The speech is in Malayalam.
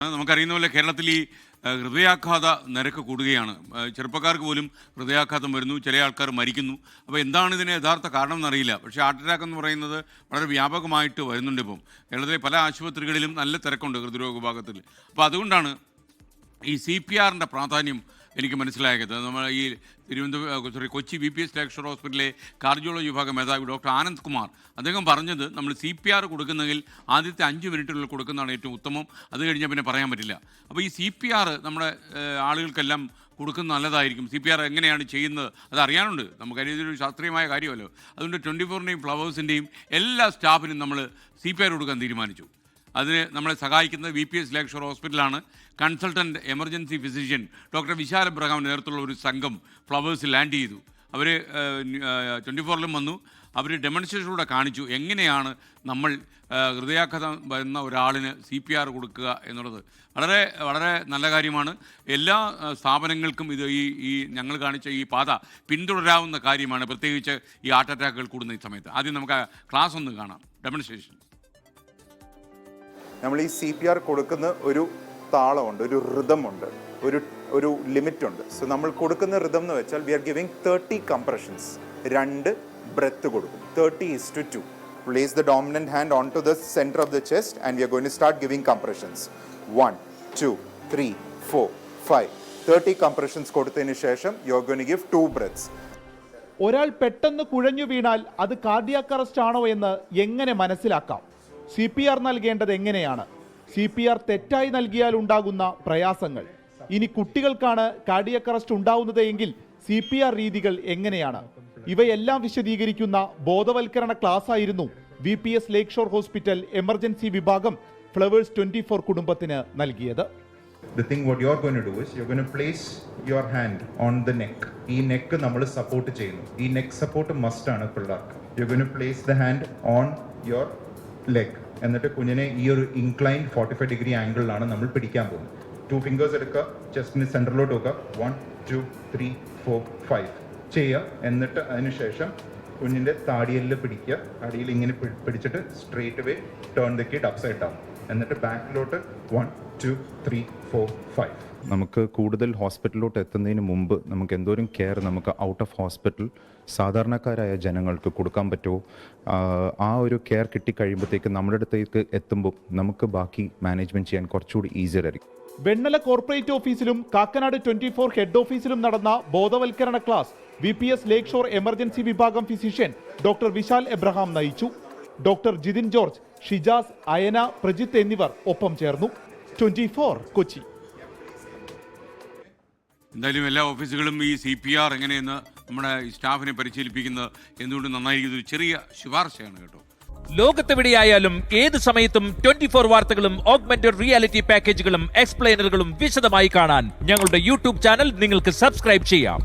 നമുക്കറിയുന്ന പോലെ കേരളത്തിൽ ഈ ഹൃദയാഘാത നിരക്ക് കൂടുകയാണ്. ചെറുപ്പക്കാർക്ക് പോലും ഹൃദയാഘാതം വരുന്നു, ചില ആൾക്കാർ മരിക്കുന്നു. അപ്പോൾ എന്താണ് ഇതിന് യഥാർത്ഥ കാരണം എന്നറിയില്ല. പക്ഷേ ഹാർട്ട് അറ്റാക്ക് എന്ന് പറയുന്നത് വളരെ വ്യാപകമായിട്ട് വരുന്നുണ്ട്. ഇപ്പം കേരളത്തിലെ പല ആശുപത്രികളിലും നല്ല തിരക്കുണ്ട് ഹൃദ്രോഗ വിഭാഗത്തിൽ. അപ്പോൾ അതുകൊണ്ടാണ് ഈ CPRൻ്റെ പ്രാധാന്യം എനിക്ക് മനസ്സിലായത്. നമ്മൾ ഈ കൊച്ചി VPS ലേക്ഷർ ഹോസ്പിറ്റലിലെ കാർഡിയോളജി വിഭാഗം മേധാവി ഡോക്ടർ ആനന്ദ് കുമാർ അദ്ദേഹം പറഞ്ഞത് നമ്മൾ CPR കൊടുക്കുന്നെങ്കിൽ ആദ്യത്തെ 5 മിനിറ്റിനുള്ളിൽ കൊടുക്കുന്നതാണ് ഏറ്റവും ഉത്തമം. അത് കഴിഞ്ഞാൽ പിന്നെ പറയാൻ പറ്റില്ല. അപ്പോൾ ഈ CPR നമ്മുടെ ആളുകൾക്കെല്ലാം കൊടുക്കുന്നത് നല്ലതായിരിക്കും. CPR എങ്ങനെയാണ് ചെയ്യുന്നത് അത് അറിയാനുണ്ട്. നമുക്കറിയാതൊരു ശാസ്ത്രീയമായ കാര്യമല്ലോ. അതുകൊണ്ട് 24-ൻ്റെയും ഫ്ലവേഴ്സിൻ്റെയും എല്ലാ സ്റ്റാഫിനും നമ്മൾ CPR കൊടുക്കാൻ തീരുമാനിച്ചു. അതിന് നമ്മളെ സഹായിക്കുന്നത് VPS ലേക്ഷർ ഹോസ്പിറ്റലാണ്. Consultant emergency physician doctor Vishal എബ്രഹാമിൻ്റെ നേതൃത്വമുള്ള ഒരു സംഘം ഫ്ലവേഴ്സിൽ ലാൻഡ് ചെയ്തു. അവർ 24-ലും വന്നു. അവർ ഡെമോൺസ്ട്രേഷനിലൂടെ കാണിച്ചു എങ്ങനെയാണ് നമ്മൾ ഹൃദയാഘാതം വരുന്ന ഒരാളിന് CPR കൊടുക്കുക എന്നുള്ളത്. വളരെ വളരെ നല്ല കാര്യമാണ്. എല്ലാ സ്ഥാപനങ്ങൾക്കും ഇത് ഈ ഞങ്ങൾ കാണിച്ച ഈ പാത പിന്തുടരാവുന്ന കാര്യമാണ്, പ്രത്യേകിച്ച് ഈ ഹാർട്ട് അറ്റാക്കുകൾ കൂടുന്ന ഈ സമയത്ത്. ആദ്യം നമുക്ക് ക്ലാസ് ഒന്ന് കാണാം, ഡെമോൺസ്ട്രേഷൻ. നമ്മൾ ഈ CPR കൊടുക്കുന്ന ഒരു താളമുണ്ട്, ഒരു റിതമുണ്ട്, ഒരു ലിമിറ്റുണ്ട്. സോ നമ്മൾ കൊടുക്കുന്ന റിതം എന്ന് വെച്ചാൽ we are giving 30 compressions. 2 breath കൊടുക്കും. 30:2. Place the dominant hand onto the center of the chest and we are going to start giving compressions. 1, 2, 3, 4, 5. 30 compressions കൊടുത്തതിന് ശേഷം you are going to give 2 breaths. ഒരാൾ പെട്ടെന്ന് കുഴഞ്ഞു വീണാൽ അത് കാർഡിയാക് അറസ്റ്റ് ആണോ എന്ന് എങ്ങനെ മനസ്സിലാക്കാം? CPR നൽകേണ്ടത് എങ്ങനെയാണ്? CPR തെറ്റായി നൽകിയാൽ ഉണ്ടാകുന്ന പ്രയാസങ്ങൾ. ഇനി കുട്ടികൾക്കാണ് കാർഡിയാക് അറസ്റ്റ് ഉണ്ടാവുന്നത് എങ്കിൽ CPR രീതികൾ എങ്ങനെയാണ്? ഇവയെല്ലാം വിശദീകരിക്കുന്ന ബോധവൽക്കരണ ക്ലാസ് ആയിരുന്നു VPS ലേക്ഷോർ ഹോസ്പിറ്റൽ എമർജൻസി വിഭാഗം ഫ്ലവേഴ്സ് 24 കുടുംബത്തിന് നൽകിയത്. The thing what you are going to do is you are going to place your hand on the neck. ഈ നെക്ക് നമ്മൾ സപ്പോർട്ട് ചെയ്യുന്നു. ഈ നെക്ക് സപ്പോർട്ട് മസ്റ്റ് ആണ് പിള്ളേർക്ക്. You are going to place the hand on your leg. എന്നിട്ട് കുഞ്ഞിനെ ഈ ഒരു ഇൻക്ലൈൻ 45 ഡിഗ്രി ആംഗിളിലാണ് നമ്മൾ പിടിക്കാൻ പോകുന്നത്. 2 ഫിംഗേഴ്സ് എടുക്കുക, ചെസ്റ്റിന് സെൻറ്ററിലോട്ട് വെക്കുക. 1, 2, 3, 4, 5 ചെയ്യുക. എന്നിട്ട് അതിനുശേഷം കുഞ്ഞിൻ്റെ താടിയെല്ല് പിടിക്കുക. താടിയിൽ ഇങ്ങനെ പിടിച്ചിട്ട് straight way turn the kid upside down. എന്നിട്ട് ബാക്കിലോട്ട് 1, 2, 3, 4, 5. നമുക്ക് കൂടുതൽ ഹോസ്പിറ്റലിലോട്ട് എത്തുന്നതിന് മുമ്പ് നമുക്ക് എന്തോരം കെയർ നമുക്ക് ഔട്ട് ഓഫ് ഹോസ്പിറ്റൽ സാധാരണക്കാരായ ജനങ്ങൾക്ക് കൊടുക്കാൻ പറ്റുമോ? ആ ഒരു കെയർ കിട്ടിക്കഴിയുമ്പോഴത്തേക്ക് നമ്മുടെ അടുത്തേക്ക് എത്തുമ്പോൾ നമുക്ക് ബാക്കി മാനേജ്മെൻറ്റ് ചെയ്യാൻ കുറച്ചുകൂടി ഈസിയർ ആയിരിക്കും. വെണ്ണല കോർപ്പറേറ്റ് ഓഫീസിലും കാക്കനാട് 24 ഹെഡ് ഓഫീസിലും നടന്ന ബോധവൽക്കരണ ക്ലാസ് VPS ലേക്ഷോർ എമർജൻസി വിഭാഗം ഫിസിഷ്യൻ ഡോക്ടർ വിശാൽ എബ്രഹാം നയിച്ചു. ഡോക്ടർ ജിതിൻ ജോർജ്, ഷിജാസ്, അയന, പ്രജിത്ത് എന്നിവർ ഒപ്പം ചേർന്നു. 24 കൊച്ചി. എന്തായാലും എല്ലാ ഓഫീസുകളും ഈ CPR എങ്ങനെയെന്ന് നമ്മുടെ സ്റ്റാഫിനെ പരിശീലിപ്പിക്കുന്നത് എന്തുകൊണ്ട് നന്നായിരിക്കും. ഒരു ചെറിയ ശുപാർശയാണ് കേട്ടോ. ലോകത്തെവിടെയായാലും ഏത് സമയത്തും 24 വാർത്തകളും ഓഗ്മെന്റഡ് റിയാലിറ്റി പാക്കേജുകളും എക്സ്പ്ലെയിനറുകളും വിശദമായി കാണാൻ ഞങ്ങളുടെ YouTube ചാനൽ നിങ്ങൾക്ക് സബ്സ്ക്രൈബ് ചെയ്യാം.